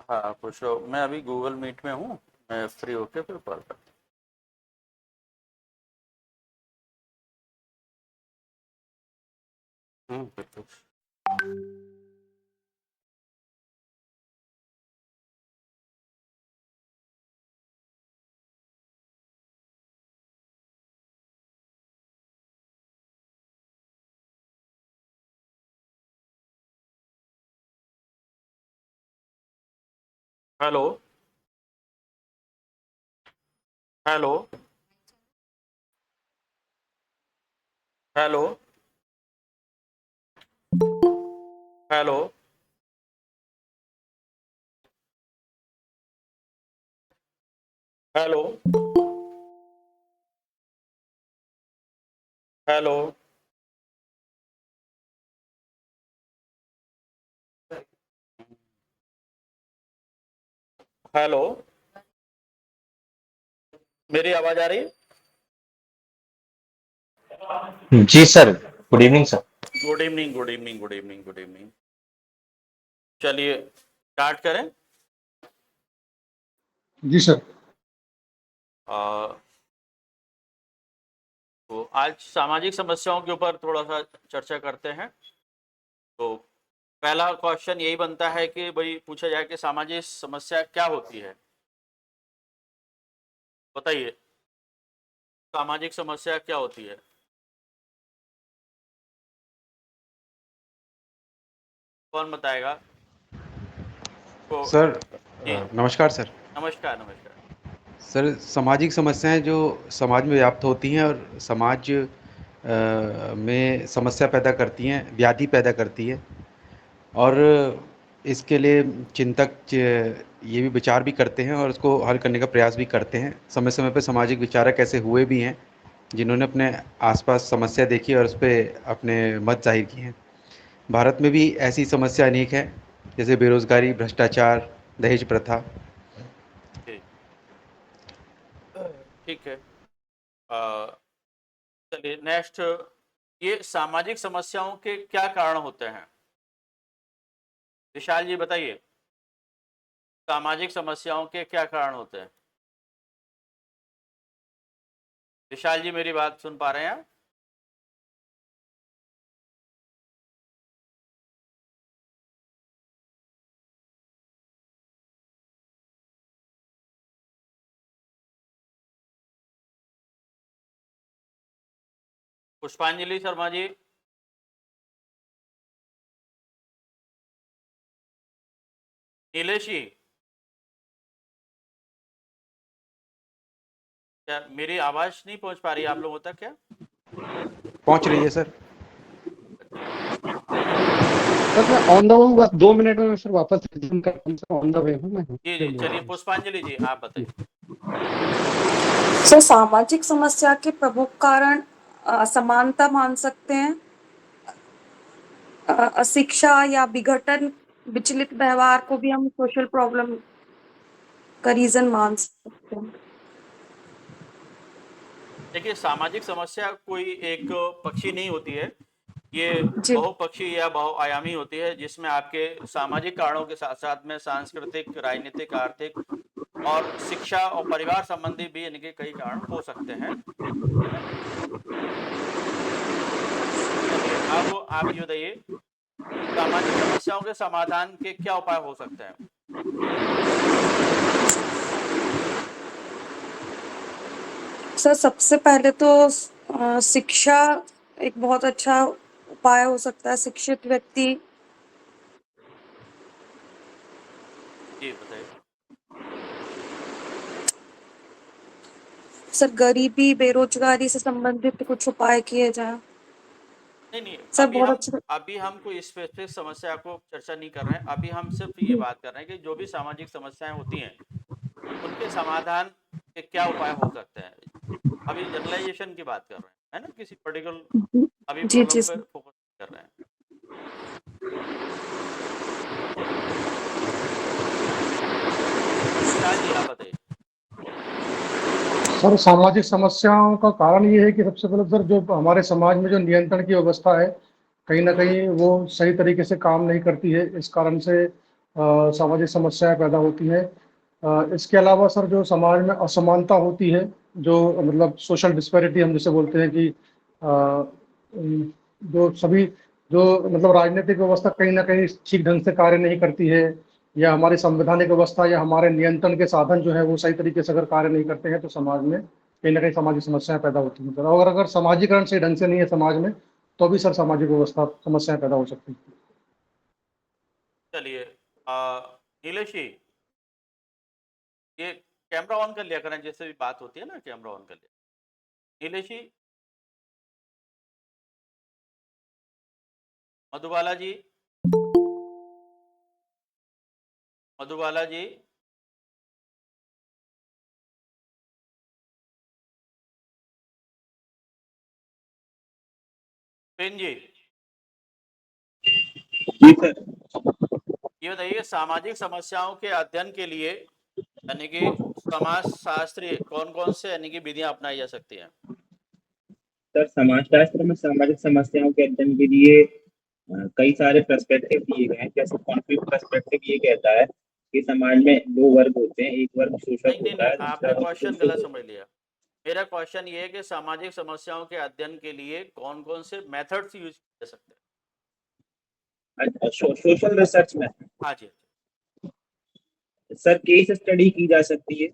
हाँ पूछ लो। मैं अभी गूगल मीट में हूँ। मैं फ्री होके फिर कॉल करता हूँ। फिर पूछ। Hello. Hello. Hello. Hello. Hello. Hello. Hello. मेरी आवाज आ रही है? जी sir. Good evening sir. Good evening, good evening, good evening, good evening. चलिए स्टार्ट करें। जी सर। आ, तो आज सामाजिक समस्याओं के ऊपर थोड़ा सा चर्चा करते हैं। तो पहला क्वेश्चन यही बनता है कि भाई पूछा जाए कि सामाजिक समस्या क्या होती है। बताइए, सामाजिक समस्या क्या होती है? कौन बताएगा? तो सर जी। नमस्कार सर। नमस्कार, नमस्कार। सर सामाजिक समस्याएं जो समाज में व्याप्त होती हैं और समाज में समस्या पैदा करती हैं, व्याधि पैदा करती है, और इसके लिए ये भी विचार भी करते हैं और उसको हल करने का प्रयास भी करते हैं। समय समय पर सामाजिक विचारक ऐसे हुए भी हैं जिन्होंने अपने आसपास समस्या देखी और उस पर अपने मत जाहिर किए हैं। भारत में भी ऐसी समस्या अनेक है, जैसे बेरोजगारी, भ्रष्टाचार, दहेज प्रथा। जी, ठीक है। अ, चलिए नेक्स्ट। ये सामाजिक समस्याओं के क्या कारण होते हैं? विशाल जी बताइए, सामाजिक समस्याओं के क्या कारण होते हैं? विशाल जी मेरी बात सुन पा रहे हैं आप? पुष्पांजलि शर्मा जी। नीलेश जी, क्या मेरी आवाज नहीं पहुंच पा रही है आप लोगों तक क्या? पहुंच रही है सर। सर मैं ऑन द वे हूँ, बस 2 मिनट में मैं सर वापस रिज्यूम करता हूँ। सर ऑन द वे हूँ मैं। जी जी, चलिए पुष्पांजलि जी आप बताइए। सर सामाजिक समस्या के प्रमुख कारण असमानता मान सकते हैं, अशिक्षा या विघटन, विचलित व्यवहार को भी हम सोशल प्रॉब्लम का रीजन मान सकते हैं। देखिए, सामाजिक समस्या कोई एक पक्षी नहीं होती है। ये जी बहुपक्षी या बहुआयामी होती है, जिसमें आपके सामाजिक कारणों के साथ साथ में सांस्कृतिक, राजनीतिक, आर्थिक और शिक्षा और परिवार संबंधी भी इनके कई कारण हो सकते हैं। है ना? चलिए अब आप ये बताइए, सामाजिक समस्याओं के समाधान के क्या उपाय हो सकते हैं? सर सबसे पहले तो शिक्षा एक बहुत अच्छा उपाय हो सकता है। शिक्षित व्यक्ति जी बताइए। सर गरीबी, बेरोजगारी से संबंधित कुछ उपाय किए जाए। नहीं नहीं, सर बहुत अच्छा। अभी हम कोई स्पेसिफिक समस्या को चर्चा नहीं कर रहे हैं। अभी हम सिर्फ ये बात कर रहे हैं कि जो भी सामाजिक समस्याएं होती हैं उनके समाधान के क्या उपाय हो सकते हैं। अभी जनरलाइजेशन की बात कर रहे हैं, है ना, किसी पर्टिकुलर अभी जी जी प्रॉब्लम पे सर। फोकस कर रहे हैं। विशाल जी आप बताइए। सर सामाजिक समस्याओं का कारण ये है कि सबसे पहले सर जो हमारे समाज में जो नियंत्रण की व्यवस्था है, कहीं ना कहीं वो सही तरीके से काम नहीं करती है। इस कारण से सामाजिक समस्याएं पैदा होती हैं। इसके अलावा सर जो समाज में असमानता होती है, जो मतलब सोशल डिस्पैरिटी हम जिसे बोलते हैं कि जो सभी जो मतलब राजनीतिक व्यवस्था कहीं ना कहीं ठीक ढंग से कार्य नहीं करती है, या हमारी संवैधानिक व्यवस्था या हमारे नियंत्रण के साधन जो है वो सही तरीके से अगर कार्य नहीं करते हैं, तो समाज में कहीं ना कहीं सामाजिक समस्याएं पैदा होती हैं सर। और अगर समाजीकरण सही ढंग से नहीं है समाज में, तो भी सर सामाजिक व्यवस्था समस्याएं पैदा हो सकती हैं। चलिए नीलेश जी, ये कैमरा ऑन कर लिया करें, जैसे भी बात होती है ना, कैमरा ऑन कर लिया। नीलेश जी, मधुबाला जी, मधुबाला जी, पेन जी, जी सर। ये बताइए सामाजिक समस्याओं के अध्ययन के लिए यानी कि समाज शास्त्री कौन कौन से यानी कि विधियां अपनाई जा सकती हैं? सर समाजशास्त्र में सामाजिक समस्याओं के अध्ययन के लिए कई सारे पर्सपेक्टिव दिए गए हैं। जैसे कॉन्फ्लिक्ट पर्सपेक्टिव ये कहता है कि समाज में दो वर्ग होते हैं, एक वर्ग शोषक नहीं नहीं होता नहीं, है, दूसरा आपने वर्ग क्वेश्चन शोषित गलत होता समझ लिया। मेरा क्वेश्चन ये है कि सामाजिक समस्याओं के अध्ययन के लिए कौन कौन से मेथड्स यूज किए जा सकते हैं? है। सोशल रिसर्च में हाँ जी। सर केस स्टडी की जा सकती है।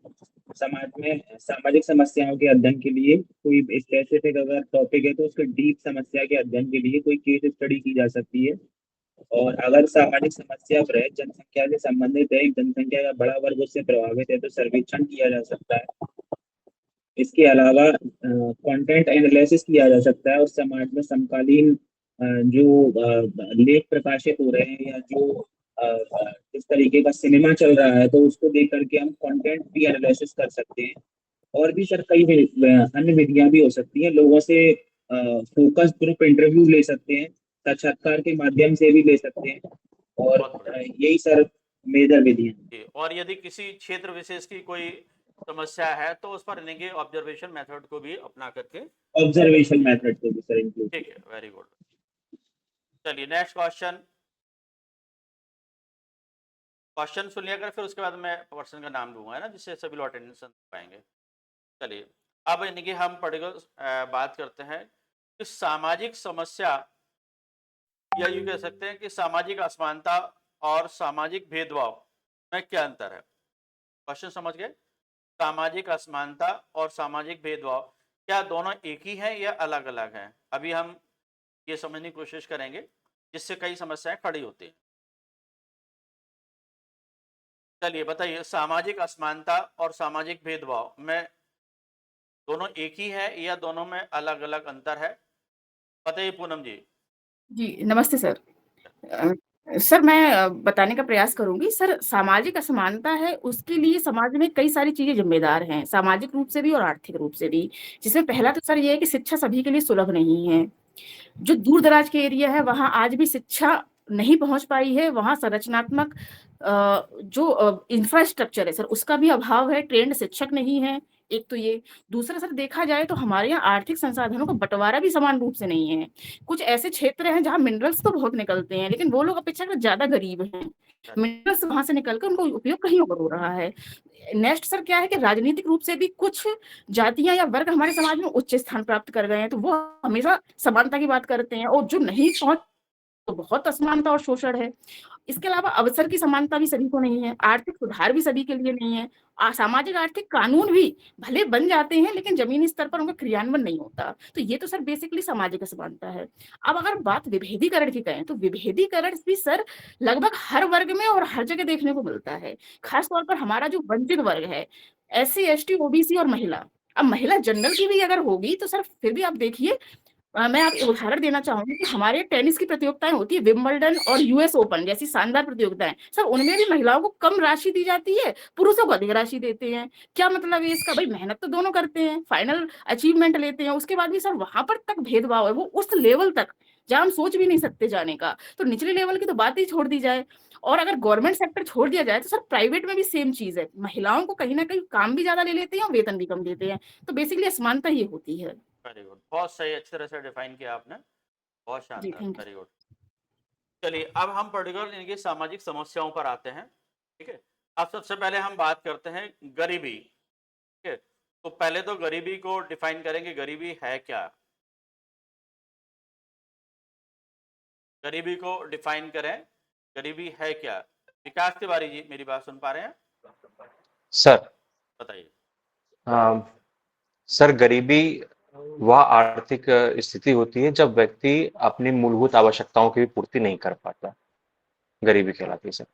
समाज में सामाजिक समस्याओं के अध्ययन के लिए कोई स्पेसिफिक अगर टॉपिक है तो उसके डीप समस्या के अध्ययन के लिए कोई केस स्टडी की जा सकती है। और अगर सामाजिक समस्या बृहद जनसंख्या से संबंधित है, एक जनसंख्या का बड़ा वर्ग उससे प्रभावित है, तो सर्वेक्षण किया जा सकता है। इसके अलावा कंटेंट एनालिसिस किया जा सकता है और समाज में समकालीन जो लेख प्रकाशित हो रहे हैं या जो जिस तरीके का सिनेमा चल रहा है, तो उसको देख करके हम कंटेंट भी एनालिसिस कर सकते हैं। और भी सर कई अन्य विधियां भी हो सकती हैं। लोगों से फोकस ग्रुप इंटरव्यू ले सकते हैं, साक्षात्कार के माध्यम से भी ले सकते हैं। और बहुत बढ़िया यही सर मेजर विधियां हैं। जी। और यदि किसी क्षेत्र विशेष की कोई समस्या है तो उस पर यानी कि ऑब्जर्वेशन मेथड को भी अपना करके ऑब्जर्वेशन मेथड को भी सर इंक्लूड ठीक है, वेरी गुड। चलिए नेक्स्ट क्वेश्चन, क्वेश्चन सुन लिया कर, फिर उसके बाद मैं पर्सन का नाम लूंगा, है ना, जिससे सभी लोग अटेंडेंस पाएंगे। चलिए अब यानी कि हम पर्टिकुलर बात करते हैं कि सामाजिक समस्या या यूँ कह सकते हैं कि सामाजिक असमानता और सामाजिक भेदभाव में क्या अंतर है। क्वेश्चन समझ गए? सामाजिक असमानता और सामाजिक भेदभाव क्या दोनों एक ही हैं या अलग अलग हैं? अभी हम ये समझने की कोशिश करेंगे, जिससे कई समस्याएं खड़ी होती हैं। चलिए बताइए, सामाजिक असमानता और सामाजिक भेदभाव में दोनों एक ही है या दोनों में अलग अलग अंतर है? बताइए पूनम जी। जी, नमस्ते सर। सर मैं बताने का प्रयास करूँगी। सर सामाजिक असमानता है, उसके लिए समाज में कई सारी चीज़ें ज़िम्मेदार हैं, सामाजिक रूप से भी और आर्थिक रूप से भी। जिसमें पहला तो सर ये है कि शिक्षा सभी के लिए सुलभ नहीं है। जो दूर-दराज के एरिया है, वहाँ आज भी शिक्षा नहीं पहुँच पाई है, वहाँ संरचनात्मक जो इंफ्रास्ट्रक्चर है सर, उसका भी अभाव है, ट्रेन्ड शिक्षक नहीं है, एक तो ये। दूसरा सर देखा जाए तो हमारे यहाँ आर्थिक संसाधनों का बँटवारा भी समान रूप से नहीं है। कुछ ऐसे क्षेत्र हैं जहाँ मिनरल्स तो बहुत निकलते हैं, लेकिन वो लोग अपेक्षाकृत ज़्यादा गरीब हैं। मिनरल्स वहाँ से निकल के उनको उपयोग कहीं और हो रहा है। नेक्स्ट सर क्या है कि राजनीतिक रूप से भी कुछ जातियाँ या वर्ग हमारे समाज में उच्च स्थान प्राप्त कर गए हैं, तो वो हमेशा समानता की बात करते हैं, और जो नहीं पहुँच तो बहुत असमानता और शोषण है। इसके अलावा अवसर की समानता भी सभी को नहीं है, आर्थिक सुधार भी सभी के लिए नहीं है। सामाजिक आर्थिक कानून भी भले बन जाते हैं, लेकिन ज़मीनी स्तर पर उनका क्रियान्वयन नहीं होता। तो ये तो सर बेसिकली सामाजिक असमानता है। अब अगर बात विभेदीकरण की करें, तो विभेदीकरण भी सर लगभग हर वर्ग में और हर जगह देखने को मिलता है। खास तौर पर हमारा जो वंचित वर्ग है, एससी, एसटी, ओबीसी और महिला। अब महिला जनरल की भी अगर होगी, तो सर फिर भी आप देखिए, मैं आप एक उदाहरण देना चाहूँगी कि हमारे टेनिस की प्रतियोगिताएँ होती है, विंबलडन और यूएस ओपन जैसी शानदार प्रतियोगिताएँ। सर उनमें भी महिलाओं को कम राशि दी जाती है, पुरुषों को अधिक राशि देते हैं। क्या मतलब है इसका? भई मेहनत तो दोनों करते हैं, फाइनल अचीवमेंट लेते हैं, उसके बाद भी सर वहाँ पर तक भेदभाव है, वो उस लेवल तक, जहाँ हम सोच भी नहीं सकते जाने का। तो निचले लेवल की तो बात ही छोड़ दी जाए। और अगर गवर्नमेंट सेक्टर छोड़ दिया जाए, तो सर प्राइवेट में भी सेम चीज़ है। महिलाओं को कहीं न कहीं काम भी ज़्यादा ले लेते हैं और वेतन भी कम देते हैं। तो बेसिकली असमानता ये होती है। वेरी गुड, बहुत सही, अच्छी तरह से डिफाइन किया आपने, बहुत जी, शानदार, थैंक यू। Very good. चलिए अब हम पर्टिकुलर इनकी सामाजिक समस्याओं पर आते हैं। ठीक है, अब सबसे पहले हम बात करते हैं गरीबी। ठीक है, तो पहले तो गरीबी को डिफाइन करेंगे, गरीबी है क्या? गरीबी को डिफाइन करें, गरीबी है क्या? विकास तिवारी जी मेरी बात सुन पा रहे हैं? सर बताइए। सर गरीबी वह आर्थिक स्थिति होती है जब व्यक्ति अपनी मूलभूत आवश्यकताओं की भी पूर्ति नहीं कर पाता, गरीबी कहलाती है सर।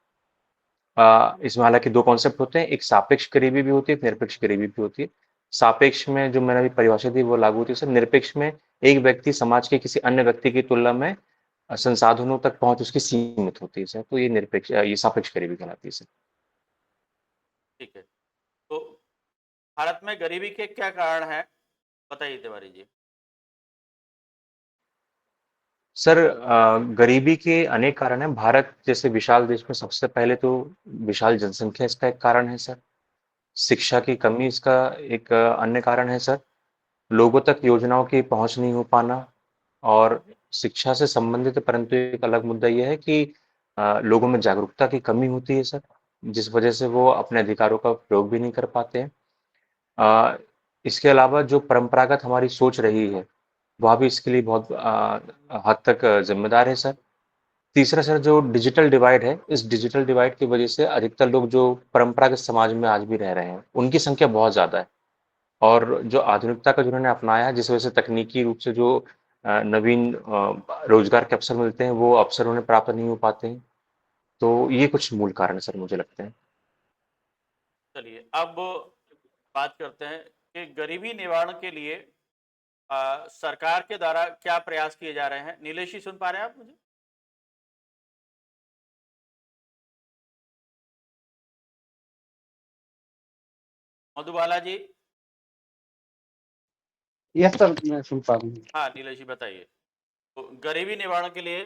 इसमें हालांकि दो कॉन्सेप्ट होते हैं, एक सापेक्ष गरीबी भी होती है, एक निरपेक्ष गरीबी भी होती है। सापेक्ष में जो मैंने अभी परिभाषा दी वो लागू होती है सर। निरपेक्ष में एक व्यक्ति समाज के किसी अन्य व्यक्ति की तुलना में संसाधनों तक पहुंच उसकी सीमित होती है सर, तो ये निरपेक्ष ये सापेक्ष गरीबी कहलाती है सर। ठीक है, तो भारत में गरीबी के क्या कारण है, बताइए तिवारी जी। सर गरीबी के अनेक कारण हैं। भारत जैसे विशाल देश में सबसे पहले तो विशाल जनसंख्या इसका एक कारण है सर। शिक्षा की कमी इसका एक अन्य कारण है सर। लोगों तक योजनाओं की पहुंच नहीं हो पाना, और शिक्षा से संबंधित परंतु एक अलग मुद्दा यह है कि लोगों में जागरूकता की कमी होती है सर, जिस वजह से वो अपने अधिकारों का प्रयोग भी नहीं कर पाते हैं। इसके अलावा जो परंपरागत हमारी सोच रही है वह भी इसके लिए बहुत हद तक जिम्मेदार है सर। तीसरा सर जो डिजिटल डिवाइड है, इस डिजिटल डिवाइड की वजह से अधिकतर लोग जो परंपरागत समाज में आज भी रह रहे हैं उनकी संख्या बहुत ज़्यादा है, और जो आधुनिकता का जिन्होंने अपनाया है जिस वजह से तकनीकी रूप से जो नवीन रोजगार के अवसर मिलते हैं वो अवसर उन्हें प्राप्त नहीं हो पाते हैं। तो ये कुछ मूल कारण है सर मुझे लगते हैं। चलिए अब बात करते हैं कि गरीबी निवारण के लिए सरकार के द्वारा क्या प्रयास किए जा रहे हैं। नीलेश जी सुन पा रहे हैं आप मुझे? मधुबाला जी? यस सर, मैं सुन पा रहा हूँ। हाँ नीलेश जी बताइए। तो गरीबी निवारण के लिए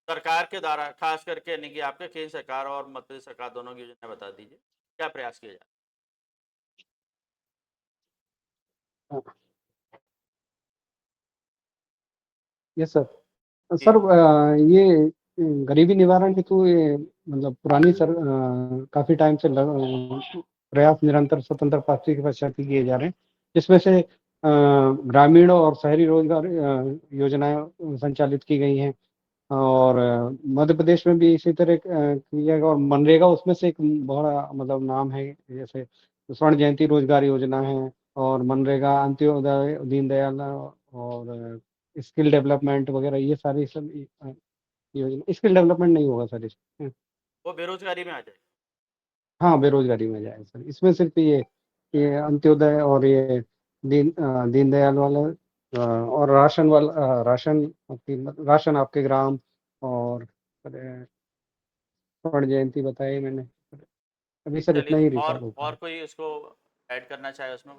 सरकार के द्वारा खास करके यानी कि आपके केंद्र सरकार और मध्य प्रदेश सरकार दोनों की योजना बता दीजिए, क्या प्रयास किए जा हाँ, यस सर। रहे सर हैं? ये गरीबी निवारण हेतु ये मतलब पुरानी सर काफी टाइम से प्रयास निरंतर स्वतंत्र प्राप्ति के पश्चात ही किए जा रहे हैं, जिसमें से ग्रामीण और शहरी रोजगार योजनाएं संचालित की गई हैं, और मध्य प्रदेश में भी इसी तरह किया गया, और मनरेगा उसमें से एक बड़ा मतलब नाम है। जैसे स्वर्ण जयंती रोजगार योजना है, और मनरेगा, अंत्योदय, दीनदयाल, और स्किल डेवलपमेंट वगैरह, ये सारी सब योजना। स्किल डेवलपमेंट नहीं होगा सर इसमें। वो बेरोजगारी में आ जाए। हाँ, बेरोजगारी में जाए सर। इसमें सिर्फ ये अंत्योदय और ये दीनदयाल वाला और राशन वाला राशन आपके ग्राम, और स्वर्ण जयंती बताई मैंने। अभी सर इतना चलिए ही रिकॉर्ड हो और पाया। कोई इसको ऐड करना चाहे उसमें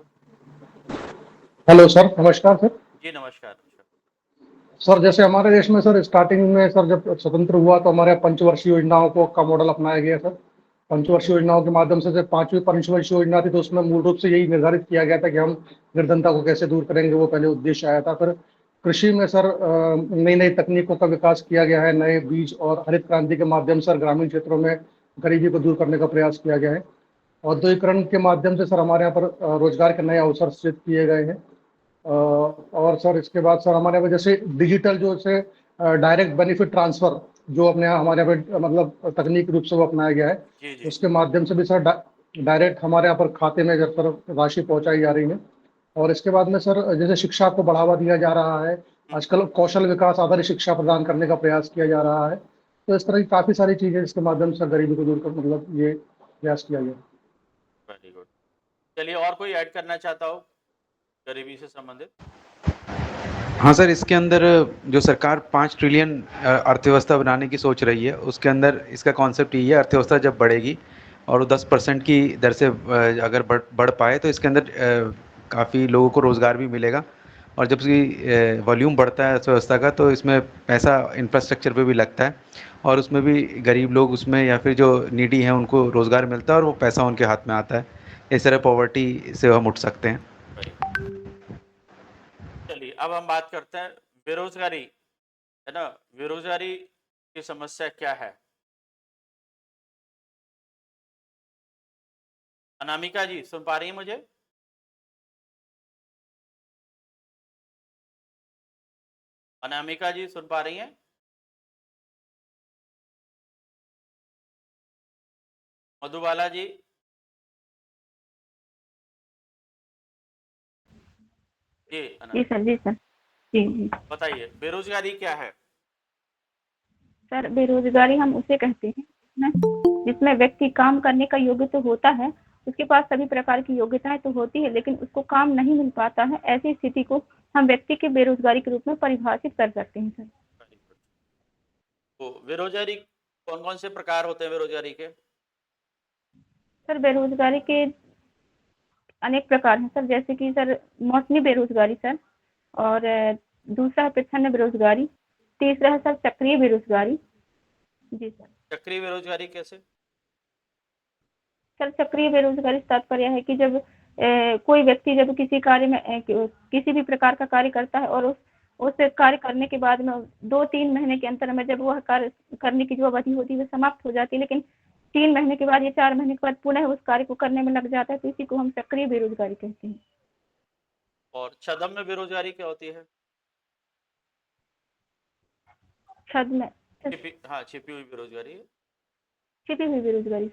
हेलो सर, नमस्कार सर। जी नमस्कार। सर जैसे हमारे देश में सर स्टार्टिंग में सर जब स्वतंत्र हुआ तो हमारे यहाँ पंचवर्षीय योजनाओं को का मॉडल अपनाया गया सर। पंचवर्षीय योजनाओं के माध्यम से जब पांचवी पंचवर्षीय योजना थी तो उसमें मूल रूप से यही निर्धारित किया गया था कि हम निर्धनता को कैसे दूर करेंगे, वो पहले उद्देश्य आया था। फिर कृषि में सर नई नई तकनीकों का विकास किया गया है, नए बीज और हरित क्रांति के माध्यम से ग्रामीण क्षेत्रों में गरीबी को दूर करने का प्रयास किया गया है। औद्योगिकरण के माध्यम से सर हमारे यहाँ पर रोजगार के नए अवसर सृजित किए गए हैं। और सर इसके बाद सर हमारे यहाँ पे जैसे डिजिटल जो से डायरेक्ट बेनिफिट ट्रांसफर जो अपने यहाँ हमारे यहाँ पे मतलब तकनीक रूप से वो अपनाया गया है, जी जी उसके माध्यम से भी सर डायरेक्ट हमारे यहाँ पर खाते में जब सर राशि पहुंचाई जा रही है। और इसके बाद में सर जैसे शिक्षा को बढ़ावा दिया जा रहा है, आजकल कौशल विकास आधारित शिक्षा प्रदान करने का प्रयास किया जा रहा है। तो इस तरह की काफी सारी चीजें जिसके माध्यम से गरीबी को दूर कर मतलब ये प्रयास किया गया। Very good. चलिए और कोई ऐड करना चाहता हो गरीबी से संबंधित? हाँ सर, इसके अंदर जो सरकार 5 ट्रिलियन अर्थव्यवस्था बनाने की सोच रही है, उसके अंदर इसका कॉन्सेप्ट ये है, अर्थव्यवस्था जब बढ़ेगी और वो 10% की दर से अगर बढ़ पाए तो इसके अंदर काफ़ी लोगों को रोज़गार भी मिलेगा, और जब इसकी वॉल्यूम बढ़ता है अर्थव्यवस्था का तो इसमें पैसा इंफ्रास्ट्रक्चर पे भी लगता है, और उसमें भी गरीब लोग उसमें या फिर जो नीडी हैं उनको रोज़गार मिलता है और वो पैसा उनके हाथ में आता है। इस तरह पॉवर्टी से हम उठ सकते हैं। Very good. चलिए अब हम बात करते हैं बेरोजगारी, है ना? बेरोजगारी की समस्या क्या है? अनामिका जी सुन पा रही हैं मुझे? अनामिका जी सुन पा रही हैं? मधुबाला जी? जी जी अनामिका सर, जी सर, जी जी बताइए, बेरोजगारी क्या है? सर, बेरोजगारी हम उसे कहते हैं जिसमें व्यक्ति काम करने का योग्य तो होता है, उसके पास सभी प्रकार की योग्यताएं तो होती है, लेकिन उसको काम नहीं मिल पाता है। ऐसी स्थिति को हम व्यक्ति की बेरोजगारी के रूप में परिभाषित कर सकते हैं सर। तो बेरोजगारी कौन कौन से प्रकार होते हैं बेरोजगारी के? सर, बेरोजगारी के अनेक प्रकार हैं सर, जैसे कि सर मौसमी बेरोजगारी सर, और दूसरा है प्रच्छन्न बेरोजगारी, तीसरा है सर चक्रीय बेरोजगारी। जी सर। चक्रीय बेरोजगारी कैसे? सर, चक्रीय बेरोजगारी से तात्पर्य है कि जब कोई व्यक्ति जब किसी कार्य में किसी भी प्रकार का कार्य करता है और उस कार्य करने के बाद में 2-3 महीने के अंतर में जब वह कार्य करने की जो अवधि होती है वह समाप्त हो जाती है, लेकिन 3 महीने के बाद या 4 महीने के बाद पुनः उस कार्य को करने में लग जाता है, तो इसी को हम चक्रीय बेरोजगारी कहते हैं। और छद्म बेरोजगारी क्या होती है? छद्म हाँ छिपी हुई बेरोजगारी। छिपी हुई बेरोजगारी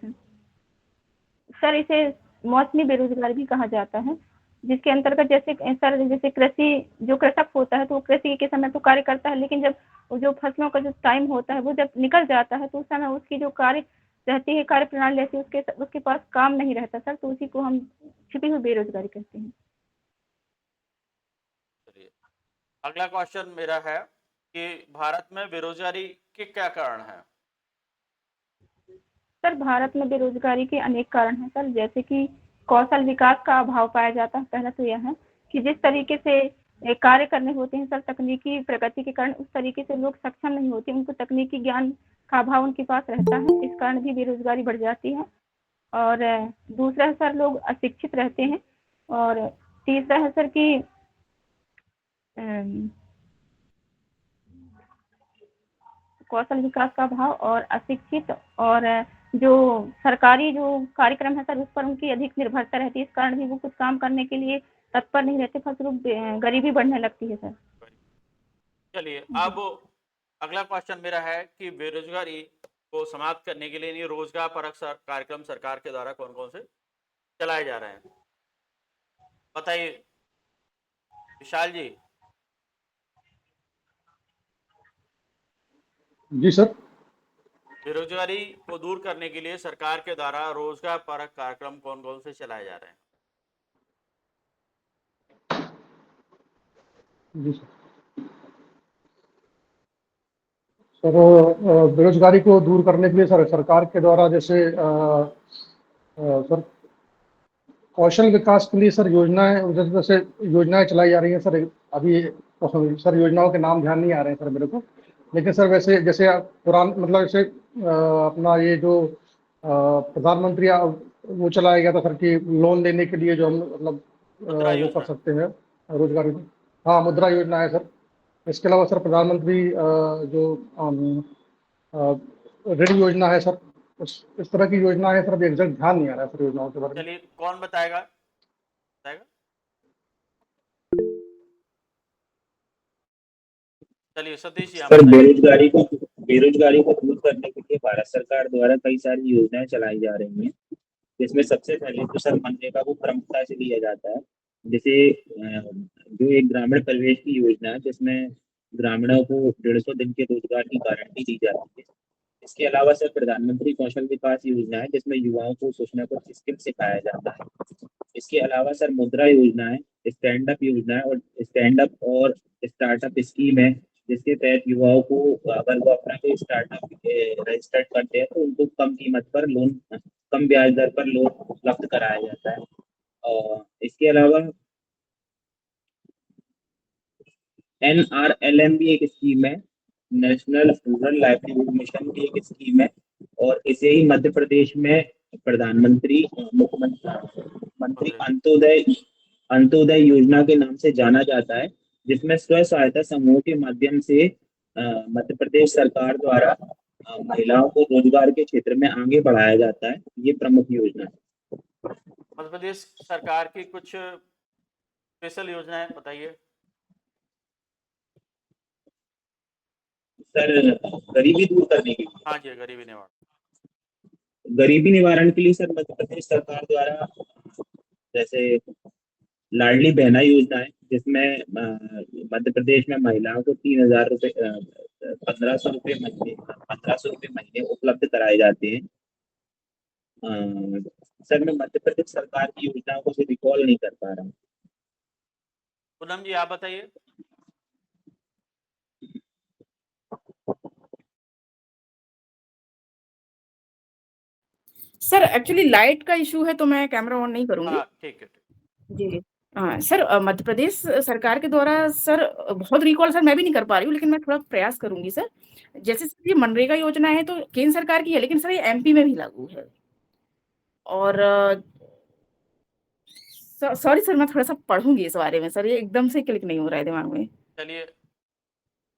सर, इसे मौसमी बेरोजगारी भी कहा जाता है, जिसके अंतर्गत जैसे कृषि जो कृषक होता है तो वो कृषि के समय तो कार्य करता है, लेकिन जब जो फसलों का जो टाइम होता है वो जब निकल जाता है तो उस समय उसकी जो कार्य रहती है, कार्य प्रणाली रहती है, उसके पास काम नहीं रहता सर, तो उसी को हम छिपी हुई बेरोजगारी कहते हैं। चलिए अगला क्वेश्चन मेरा है कि भारत में बेरोजगारी के क्या कारण हैं? सर, भारत में बेरोजगारी के अनेक कारण हैं सर, जैसे कि कौशल विकास का अभाव पाया जाता है। पहला तो यह है कि जिस तरीके से कार्य करने होते हैं सर, तकनीकी प्रगति के कारण उस तरीके से लोग सक्षम नहीं होते, उनको तकनीकी ज्ञान का अभाव उनके पास रहता है, इस कारण भी बेरोजगारी बढ़ जाती है। और दूसरा है सर, लोग अशिक्षित रहते हैं। और तीसरा है सर कि कौशल विकास का अभाव और अशिक्षित, और जो सरकारी जो कार्यक्रम है सर उस पर उनकी अधिक निर्भरता रहती है, इस कारण भी वो कुछ काम करने के लिए तत्पर नहीं रहते, फलस्वरूप गरीबी बढ़ने लगती है सर। चलिए अब अगला क्वेश्चन मेरा है कि बेरोजगारी को समाप्त करने के लिए रोजगार परक कार्यक्रम सरकार के द्वारा कौन कौन से चलाए जा रहे हैं, बताइए विशाल जी। जी सर। बेरोजगारी को दूर करने के लिए सरकार के द्वारा रोजगार परक कार्यक्रम कौन कौन से चलाए जा रहे हैं? जी सर, बेरोजगारी को दूर करने के लिए सरकार के द्वारा जैसे सर कौशल विकास के लिए सर योजनाएं जैसे योजनाएं चलाई जा रही हैं सर। अभी सर योजनाओं के नाम ध्यान नहीं आ रहे हैं सर मेरे को, लेकिन सर वैसे जैसे पुरान मतलब जैसे अपना ये जो प्रधानमंत्री वो चलाया गया था सर कि लोन लेने के लिए जो हम मतलब वो कर सकते हैं रोजगारी। हाँ, मुद्रा योजना है सर। इसके अलावा सर प्रधानमंत्री जो ऋण योजना है सर, इस तरह की योजना है सर। अभी एग्जैक्ट ध्यान नहीं आ रहा है सर योजनाओं के बारे में। चलिए कौन बताएगा? चलिए सतीश जी। सर, बेरोजगारी को दूर करने के लिए भारत सरकार द्वारा कई सारी योजनाएं चलाई जा रही हैं, जिसमें सबसे पहले तो सर मनरेगा को प्रमुखता से लिया जाता है। जैसे जो एक ग्रामीण प्रवेश की योजना है, जिसमें ग्रामीणों को 150 दिन के रोजगार की गारंटी दी जाती है। इसके अलावा सर प्रधानमंत्री कौशल विकास योजना है, जिसमें युवाओं को कुछ न कुछ स्किल सिखाया जाता है। इसके अलावा सर मुद्रा योजना है, स्टैंड अप योजना है और स्टैंड अप और स्टार्टअप स्कीम है, जिसके तहत युवाओं को अगर वो अपना कोई स्टार्टअप रजिस्टर्ड करते हैं तो उनको कम कीमत पर लोन, कम ब्याज दर पर लोन उपलब्ध कराया जाता है। और इसके अलावा NRLM भी एक स्कीम है, नेशनल रूरल लाइवलीहुड मिशन भी एक स्कीम है, और इसे ही मध्य प्रदेश में प्रधानमंत्री मुख्यमंत्री अंत्योदय योजना के नाम से जाना जाता है, जिसमें स्व सहायता समूह के माध्यम से मध्य प्रदेश सरकार द्वारा महिलाओं को रोजगार के क्षेत्र में आगे बढ़ाया जाता है, ये प्रमुख योजना है। मध्य प्रदेश सरकार की कुछ स्पेशल योजनाएं बताइए। सर, गरीबी दूर करने के लिए, हाँ जी, गरीबी निवारण। गरीबी निवारण के लिए सर मध्य प्रदेश सरकार द्वारा जैसे लाडली बहना योजना है, जिसमें मध्य प्रदेश में महिलाओं को 3,000 रुपये 1,500 रुपये महीने 1,500 रुपये महीने उपलब्ध कराए जाते हैं। सर, मैं मध्य प्रदेश सरकार की योजनाओं को रिकॉल नहीं कर पा रहा हूँ। पूनम जी, आप बताइए। सर एक्चुअली लाइट का इशू है तो मैं कैमरा ऑन नहीं करूंगी। हाँ, ठीक है। जी हाँ सर, मध्य प्रदेश सरकार के द्वारा सर बहुत रिकॉल सर मैं भी नहीं कर पा रही हूँ, लेकिन मैं थोड़ा प्रयास करूंगी सर। जैसे सर ये मनरेगा योजना है तो केंद्र सरकार की है, लेकिन सर ये एमपी में भी लागू है। और सॉरी सर, मैं थोड़ा सा पढ़ूंगी इस बारे में सर, ये एकदम से क्लिक नहीं हो रहा है दिमाग में। चलिए,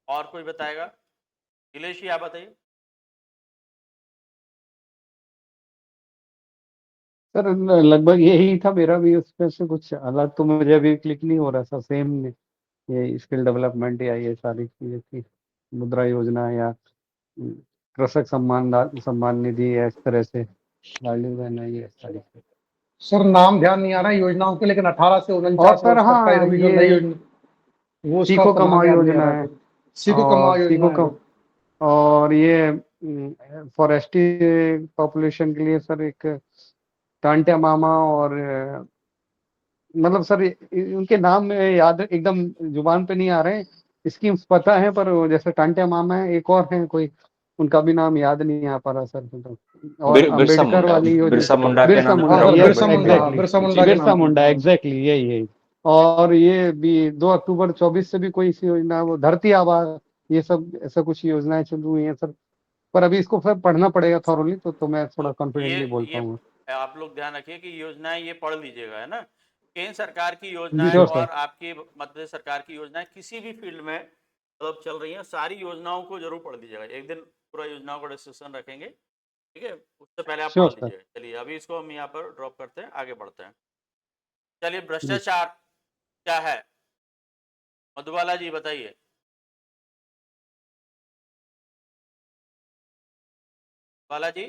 और कोई बताएगा? नीलेश जी, आप बताइए। सर लगभग यही था मेरा भी, उसमें से कुछ अलग तो मुझे अभी क्लिक नहीं हो रहा था। सेम ये स्किल डेवलपमेंट या ये सारी चीजें थी, मुद्रा योजना या कृषक सम्मान निधि या इस तरह से लाडली बहना, ये सारी। सर नाम ध्यान नहीं आ रहा है योजनाओं के, लेकिन 18 से और 49 सर वर्ष तक का हाँ, अभी जो नई ये योजना वो उसका सीखो नाम कमाओ याद नहीं आ योजना रहा है, है। सीखो कमाओ और योजना है। और ये फॉरेस्टी पॉपुलेशन के लिए सर एक टांटिया मामा, और मतलब सर उनके नाम में याद एकदम जुबान पे नहीं आ रहे हैं। स्कीम्स पता है, पर वो जैसे टांटिया मामा है, एक और है कोई, उनका भी नाम याद नहीं आ पा रहा सर। और बिरसा अम्बेडकर मुंडा, वाली योजना, बिरसा मुंडा के बिरसा नाम मुंडा, पे हाँ सर, ये डॉक्टर बिरसा मुंडा, बने थे। बिरसा मुंडा के बिरसा नाम मुंडा, पे। एग्जैक्टली यही। और ये भी 2 अक्टूबर 24 से भी कोई सी योजना, वो धरती आबा, ये सब ऐसा कुछ योजनाएं चल रही हैं सर। पर अभी इसको फिर पढ़ना पड़ेगा थॉरोली, तो मैं थोड़ा तो कॉन्फिडेंटली बोल ये पाऊंगा। आप लोग ध्यान रखिए कि योजनाएं ये पढ़ लीजिएगा, है ना। केंद्र सरकार की जी योजनाएं श्योर सर। और आपकी मध्य प्रदेश सरकार की योजनाएं किसी भी फील्ड में मतलब चल रही हैं, सारी योजनाओं को जरूर पढ़ लीजिएगा। एक दिन पूरा योजनाओं का डिस्कशन रखेंगे, ठीक है। उससे पहले आप श्योर पढ़ सर। लीजिएगा। चलिए, अभी इसको हम यहाँ पर ड्रॉप करते हैं, आगे बढ़ते हैं। चलिए, भ्रष्टाचार क्या है, मधुबाला जी बताइए। बाला जी,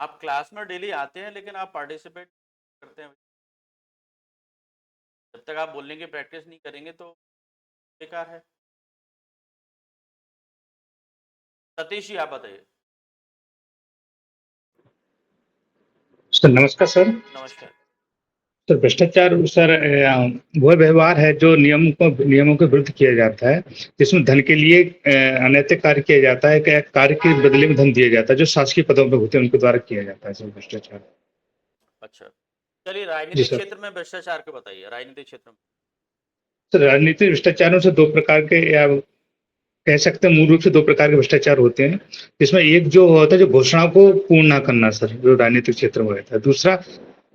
आप क्लास में डेली आते हैं, लेकिन आप पार्टिसिपेट करते हैं। जब तक आप बोलने की प्रैक्टिस नहीं करेंगे तो बेकार है। सतीश जी, आप बताइए। सर नमस्कार सर। नमस्कार। सर भ्रष्टाचार सर वह व्यवहार है जो नियमों के विरुद्ध किया जाता है, जिसमें धन के लिए अनैतिक कार्य किया जाता है, कि कार्य के बदले में धन दिया जाता है, जो शासकीय पदों पर होते हैं उनके द्वारा किया जाता है सर भ्रष्टाचार। अच्छा, चलिए, जी राजनीतिक सर। क्षेत्र में भ्रष्टाचार को बताइए। राजनीतिक क्षेत्र में सर राजनीतिक भ्रष्टाचारों से 2 प्रकार के, या कह सकते हैं मूल रूप से 2 प्रकार के भ्रष्टाचार होते हैं, जिसमें एक जो होता है जो घोषणाओं को पूर्ण ना करना सर, जो राजनीतिक क्षेत्र में रहता है। दूसरा,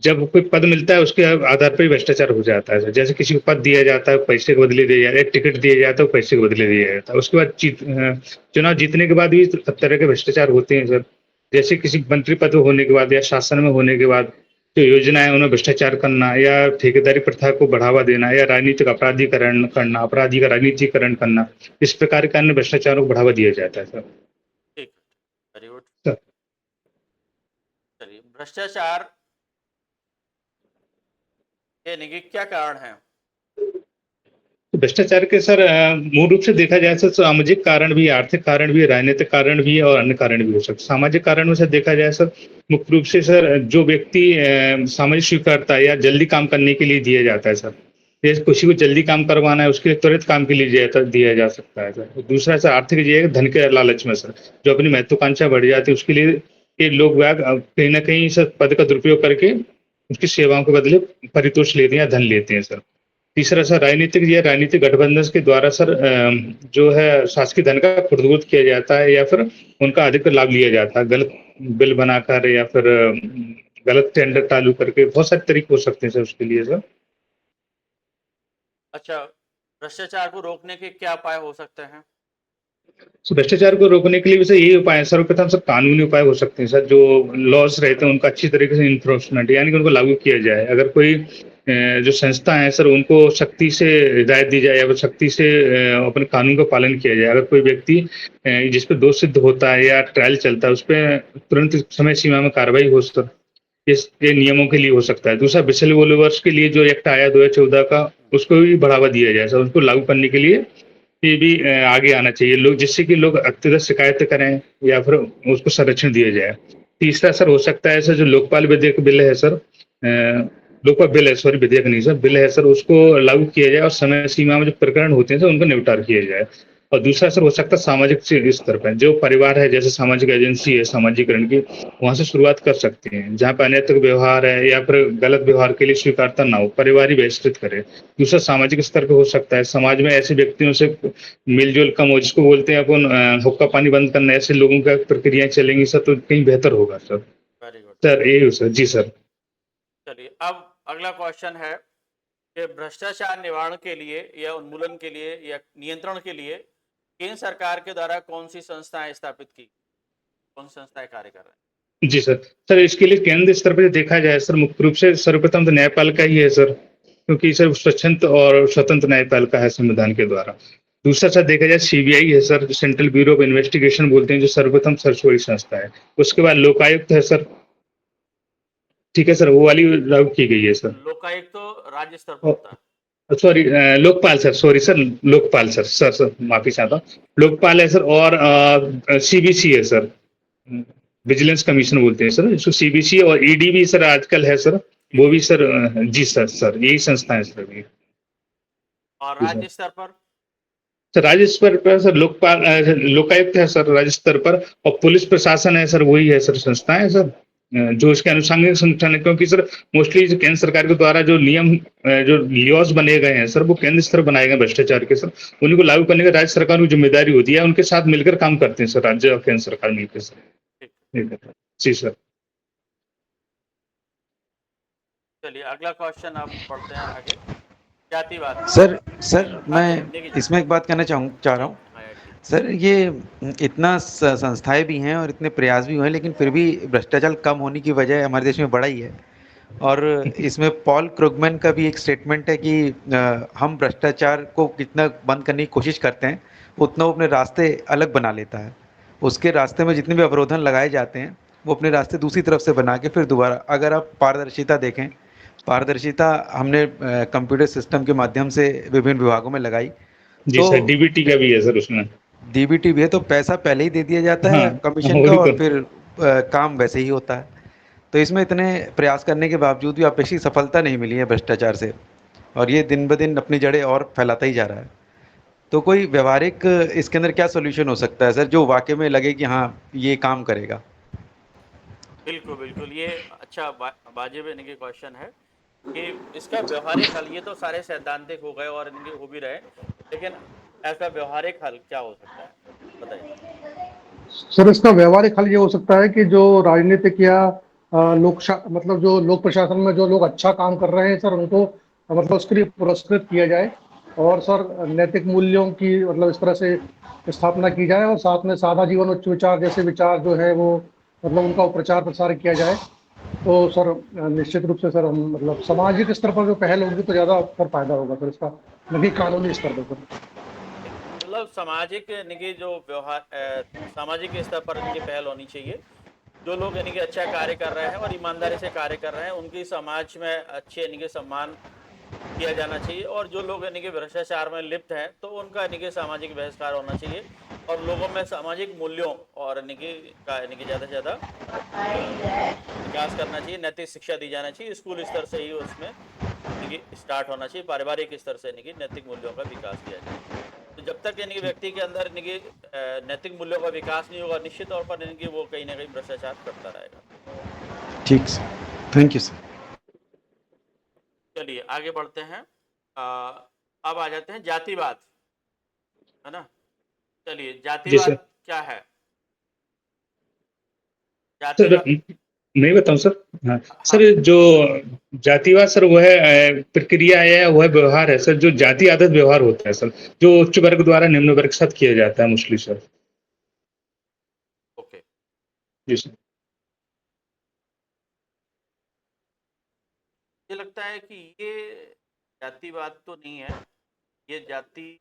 जब कोई पद मिलता है उसके आधार पर ही भ्रष्टाचार हो जाता है सर। जैसे किसी को पद दिया जाता है, पैसे के बदले दिया जाता है, टिकट दिया जाता है, पैसे के बदले दिया जाता है। उसके बाद चुनाव जीतने के बाद भी तरह के भ्रष्टाचार होते हैं सर। जैसे किसी मंत्री पद होने के बाद या शासन में होने के बाद जो योजना है उन्हें भ्रष्टाचार करना, या ठेकेदारी प्रथा को बढ़ावा देना, या राजनीतिक अपराधीकरण करना, अपराधी का राजनीतिकरण करना, इस प्रकार के अन्य भ्रष्टाचारों को बढ़ावा दिया जाता है सर। ठीक, वेरी गुड। सर चलिए, भ्रष्टाचार यानी कि क्या कारण है? भ्रष्टाचार के सर मूल रूप से देखा जाए तो सामाजिक कारण भी, आर्थिक कारण भी, राजनीतिक कारण भी और अन्य कारण भी हो सकते। सामाजिक कारण में से देखा जाए सर, मुख्य रूप से सर जो व्यक्ति सामाजिक स्वीकार्यता या जल्दी काम करने के लिए दिया जाता है सर, जैसे किसी को जल्दी काम करवाना है उसके लिए त्वरित काम के लिए दिया जा सकता है सर। दूसरा सर आर्थिक ये धन के लालच में सर, जो अपनी महत्वाकांक्षा बढ़ जाती है उसके लिए ये लोग कहीं ना कहीं सर पद का दुरुपयोग करके उसकी सेवाओं के बदले परितोष लेते हैं या धन लेते हैं सर। तीसरा सर राजनीतिक गठबंधन के द्वारा सर जो है शासकीय धन का खुर्द किया जाता है, या फिर उनका अधिक लाभ लिया जाता है, गलत बिल बनाकर या फिर गलत टेंडर चालू करके। बहुत सारे तरीके हो सकते हैं सर उसके लिए सर। अच्छा, भ्रष्टाचार को रोकने के क्या उपाय हो सकते हैं? तो भ्रष्टाचार को रोकने के लिए वैसे यही उपाय है सर्वप्रथम सर, कानूनी उपाय हो सकते हैं सर। जो लॉस रहते हैं उनका अच्छी तरीके से इन्फोर्समेंट यानी कि उनको लागू किया जाए। अगर कोई जो संस्था है सर उनको सख्ती से हिदायत दी जाए या फिर सख्ती से अपने कानून का पालन किया जाए। अगर कोई व्यक्ति जिस पे दोष सिद्ध होता है या ट्रायल चलता है उस पर तुरंत समय सीमा में कार्रवाई हो सर, ये नियमों के लिए हो सकता है। दूसरा विसल ब्लोवर्स के लिए जो एक्ट आया 2014 का उसको भी बढ़ावा दिया जाए सर, उसको लागू करने के लिए ये भी आगे आना चाहिए लोग, जिससे कि लोग अत्यधिक शिकायत करें या फिर उसको संरक्षण दिया जाए। तीसरा सर हो सकता है सर जो लोकपाल विधेयक बिल है सर, लोकपाल बिल है सॉरी, विधेयक नहीं सर, बिल है सर, उसको लागू किया जाए और समय सीमा में जो प्रकरण होते हैं सर उनको निपटार किया जाए। और दूसरा सर हो सकता है सामाजिक स्तर पर जो परिवार है, जैसे सामाजिक एजेंसी है सामाजिकरण की, वहां से शुरुआत कर सकते हैं। जहाँ पे अनैतिक व्यवहार है या फिर गलत व्यवहार के लिए स्वीकारता ना हो, परिवार ही बहिष्कृत करे। दूसरा सामाजिक स्तर पे हो सकता है समाज में ऐसे व्यक्तियों से मिलजुल कम हो, जिसको बोलते हैं अपन हुक्का पानी बंद करना, ऐसे लोगों का प्रक्रियाएं चलेंगी सर तो कहीं बेहतर होगा सर। वेरी गुड सर यही सर, जी सर। चलिए अब अगला क्वेश्चन है कि भ्रष्टाचार निवारण के लिए या उन्मूलन के लिए या नियंत्रण के लिए केंद्र सरकार के द्वारा कौन सी संस्थाएं स्थापित की, कौन सी संस्थाएं कार्य कर रहे हैं? जी सर। सर इसके लिए केंद्र स्तर पर देखा जाए सर, मुख्य रूप से सर्वप्रथम तो न्यायपालिका ही है सर, क्योंकि सर स्वच्छंद और स्वतंत्र न्यायपालिका है संविधान के द्वारा। दूसरा सर देखा जाए सीबीआई है सर, जो सेंट्रल ब्यूरो ऑफ इन्वेस्टिगेशन बोलते हैं, जो सर्वप्रथम सर्वोच्च संस्था है। उसके बाद लोकायुक्त है सर, ठीक है सर, वो वाली लागू की गई है सर। लोकायुक्त तो राज्य स्तर पर होता है। Sorry Lokpal sir, sorry sir, Lokpal sir, sir माफी चाहता हूँ, लोकपाल है सर। और सीबीसी है सर, विजिलेंस कमीशन बोलते हैं सर इसको, सीबीसी। और ईडी भी सर आजकल है सर, वो भी सर, जी सर यही संस्थाएं सर अभी। और जी राज्य स्तर पर सर, राज्य स्तर पर सर लोकपाल लोकायुक्त है सर राज्य स्तर पर, और पुलिस प्रशासन है सर, वही है सर संस्थाएं सर जो इसके अनुषंगिक संगठन है। क्योंकि सर मोस्टली केंद्र सरकार के द्वारा जो नियम जो लॉज बने गए हैं सर, वो केंद्र स्तर बनाए गए भ्रष्टाचार के सर, उन्हीं को लागू करने का राज्य सरकार की जिम्मेदारी होती है, उनके साथ मिलकर काम करते हैं सर राज्य और केंद्र सरकार मिलकर सर। जी सर। चलिए अगला क्वेश्चन आप पढ़ते हैं आगे। जातिवाद सर मैं इसमें एक बात कहना चाह रहा हूँ सर, ये इतना संस्थाएं भी हैं और इतने प्रयास भी हुए हैं, लेकिन फिर भी भ्रष्टाचार कम होने की वजह हमारे देश में बढ़ा ही है। और इसमें पॉल क्रुगमैन का भी एक स्टेटमेंट है कि हम भ्रष्टाचार को कितना बंद करने की कोशिश करते हैं उतना वो अपने रास्ते अलग बना लेता है। उसके रास्ते में जितने भी अवरोधन लगाए जाते हैं वो अपने रास्ते दूसरी तरफ से बना के फिर दोबारा, अगर आप पारदर्शिता देखें, पारदर्शिता हमने कंप्यूटर सिस्टम के माध्यम से विभिन्न विभागों में लगाई। जी सर, डीबीटी का भी है सर उसमें। डीबीटी भी है, तो पैसा पहले ही दे दिया जाता है कमीशन का, और फिर काम वैसे ही होता है। तो इसमें इतने प्रयास करने के बावजूद भी अपेक्षित सफलता नहीं मिली है भ्रष्टाचार से, और ये दिन ब दिन अपनी जड़ें और फैलाता ही जा रहा है। तो कोई व्यवहारिक इसके अंदर क्या सोल्यूशन हो सकता है सर, जो वाकई में लगे कि हाँ ये काम करेगा? बिल्कुल ये अच्छा वाजिब इनके क्वेश्चन है कि इसका व्यवहारिक हल, ये तो सारे सैद्धांतिक हो गए और इनके हो भी रहे, लेकिन ऐसा व्यवहारिक हल क्या हो सकता है, बताइए। सर इसका व्यवहारिक हल ये हो सकता है कि जो राजनीतिक या मतलब जो लोक प्रशासन में जो लोग अच्छा काम कर रहे हैं सर, उनको मतलब उसके लिए पुरस्कृत किया जाए, और सर नैतिक मूल्यों की मतलब इस तरह से स्थापना की जाए, और साथ में सादा जीवन उच्च विचार जैसे विचार जो है वो मतलब उनका प्रचार प्रसार किया जाए। तो सर निश्चित रूप से सर हम मतलब सामाजिक स्तर पर जो पहल होगी तो ज़्यादा सर फायदा होगा सर इसका, नहीं कानूनी स्तर पर सर। मतलब सामाजिक इनकी जो व्यवहार सामाजिक स्तर पर इनकी पहल होनी चाहिए। जो लोग इनके अच्छा कार्य कर रहे हैं और ईमानदारी से कार्य कर रहे हैं उनकी समाज में अच्छे इनके सम्मान किया जाना चाहिए, और जो लोग इनके भ्रष्टाचार में लिप्त हैं तो उनका इनके सामाजिक बहिष्कार होना चाहिए, और लोगों में सामाजिक मूल्यों और इनकी ज़्यादा से ज़्यादा विकास करना चाहिए, नैतिक शिक्षा दी जाना चाहिए। स्कूल स्तर से ही उसमें इनकी स्टार्ट होना चाहिए, पारिवारिक स्तर से इनकी नैतिक मूल्यों का विकास किया जाए। तो जब तक इनके व्यक्ति के अंदर इनकी नैतिक मूल्यों का विकास नहीं होगा, निश्चित तौर पर इनकी वो कहीं ना कहीं भ्रष्टाचार करता रहेगा। ठीक सर, थैंक यू सर। चलिए आगे बढ़ते हैं। अब आ जाते हैं जातिवाद, है ना। चलिए जातिवाद क्या है? सर मैं बताऊं सर? हाँ सर, जो जातिवाद सर वो है प्रक्रिया है, वह व्यवहार है सर, जो जाति आधारित व्यवहार होता है सर, जो उच्च वर्ग द्वारा निम्न वर्ग के साथ किया जाता है मोस्टली सर। ओके। जी सर। मुझे लगता है कि ये जातिवाद तो नहीं है, ये जाति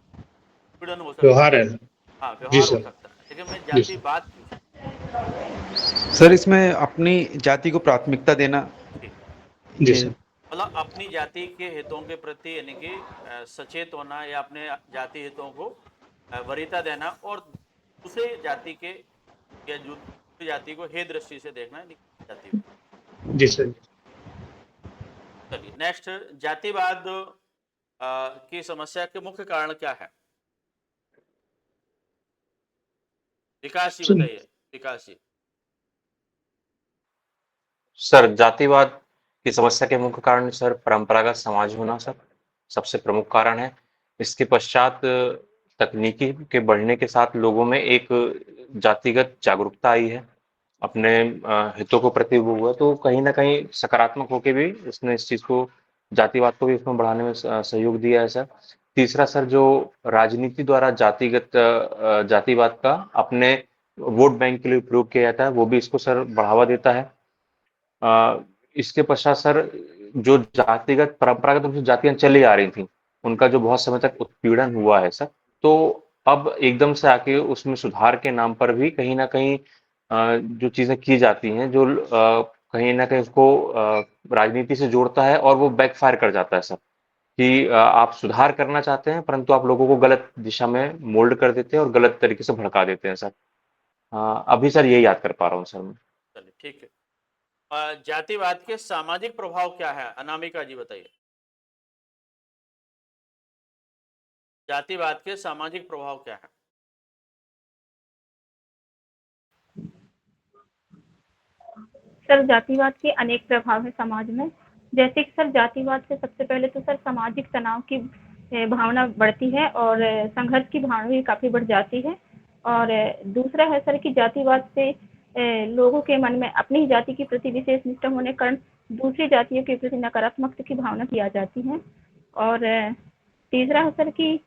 पीड़न हो सकता व्यवहार है। है। हाँ, जी व्यवहार हो सर। सकता है, लेकिन मैं जी सर। जातिवाद पूछ सर इसमें अपनी जाति को प्राथमिकता देना जी, जी ये सर। मतलब अपनी जाति के हितों के प्रति यानी कि सचेत होना या अपने जाति हितों को वरीयता देना और दूसरे जाति के या दूसरी जाति को हे दृष्टि से देखना यानी जातिवाद। जी सर। चलिए नेक्स्ट, जातिवाद की समस्या के मुख्य कारण क्या है? विकास जी बताइए, विकास जी। सर जातिवाद की समस्या के मुख्य कारण सर परंपरागत समाज होना सर सबसे प्रमुख कारण है। इसके पश्चात तकनीकी के बढ़ने के साथ लोगों में एक जातिगत जागरूकता आई है, अपने हितों को प्रति वो हुआ, तो कहीं न कहीं सकारात्मक होके भी इसने इस चीज़ को जातिवाद को भी इसमें बढ़ाने में सहयोग दिया है सर। तीसरा सर जो राजनीति द्वारा जातिवाद का अपने वोट बैंक के लिए उपयोग किया जाता है, वो भी इसको सर बढ़ावा देता है। इसके पश्चात सर जो जातिगत परंपरागत रूप से जातियाँ चली आ रही थी, उनका जो बहुत समय तक उत्पीड़न हुआ है सर, तो अब एकदम से आके उसमें सुधार के नाम पर भी कहीं न कहीं जो चीज़ें की जाती हैं, जो कहीं न कहीं उसको राजनीति से जोड़ता है और वो बैकफायर कर जाता है सर, कि आप सुधार करना चाहते हैं, परंतु आप लोगों को गलत दिशा में मोल्ड कर देते हैं और गलत तरीके से भड़का देते हैं सर। अभी सर यही याद कर पा रहा हूँ सर मैं। चलिए ठीक है। जातिवाद के सामाजिक प्रभाव क्या है? अनामिका जी बताइए। जातिवाद के सामाजिक प्रभाव क्या है? सर जातिवाद के अनेक प्रभाव है समाज में। जैसे कि सर जातिवाद से सबसे पहले तो सर सामाजिक तनाव की भावना बढ़ती है और संघर्ष की भावना भी काफ़ी बढ़ जाती है। और दूसरा है सर कि जातिवाद से लोगों के मन में अपनी ही जाति के प्रति विशेष निष्ठा होने के कारण दूसरी जातियों के प्रति नकारात्मकता की भावना की आ जाती है। और तीसरा है सर कि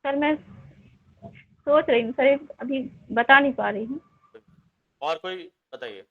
सर मैं सोच रही हूँ सर, अभी बता नहीं पा रही हूँ। और कोई बताइए।